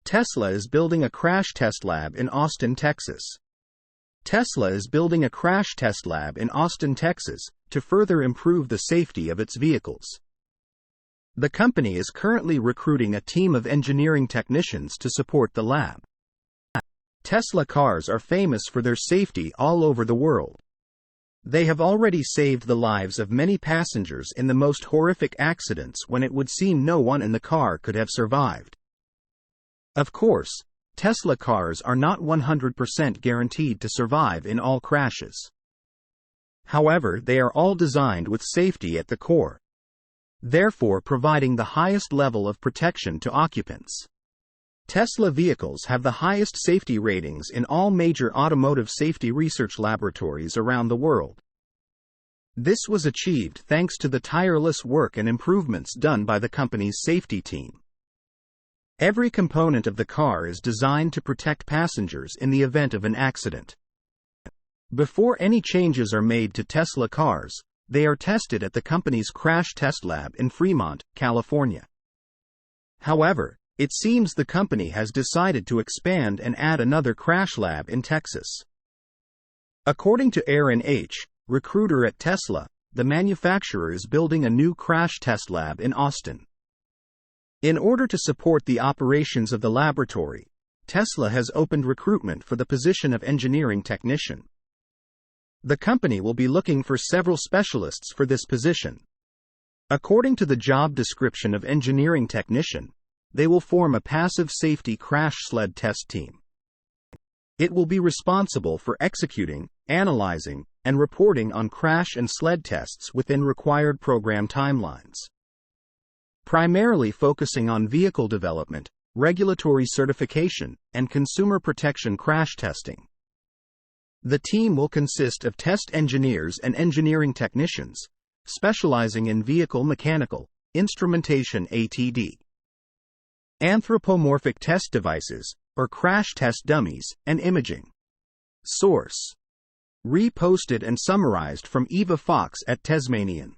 Tesla is building a crash test lab in Austin, Texas. Tesla is building a crash test lab in Austin, Texas, to further improve the safety of its vehicles. The company is currently recruiting a team of engineering technicians to support the lab. Tesla cars are famous for their safety all over the world. They have already saved the lives of many passengers in the most horrific accidents when it would seem no one in the car could have survived. Of course, Tesla cars are not 100% guaranteed to survive in all crashes. However, they are all designed with safety at the core, therefore providing the highest level of protection to occupants. Tesla vehicles have the highest safety ratings in all major automotive safety research laboratories around the world. This was achieved thanks to the tireless work and improvements done by the company's safety team. Every component of the car is designed to protect passengers in the event of an accident. Before any changes are made to Tesla cars, they are tested at the company's crash test lab in Fremont, California. However, it seems the company has decided to expand and add another crash lab in Texas. According to Aaron H., recruiter at Tesla, the manufacturer is building a new crash test lab in Austin. In order to support the operations of the laboratory, Tesla has opened recruitment for the position of engineering technician. The company will be looking for several specialists for this position. According to the job description of engineering technician, they will form a passive safety crash sled test team. It will be responsible for executing, analyzing, and reporting on crash and sled tests within required program timelines. Primarily focusing on vehicle development, regulatory certification, and consumer protection crash testing. The team will consist of test engineers and engineering technicians, specializing in vehicle mechanical, instrumentation ATD, anthropomorphic test devices, or crash test dummies, and imaging. Source: reposted and summarized from Eva Fox at Tasmanian.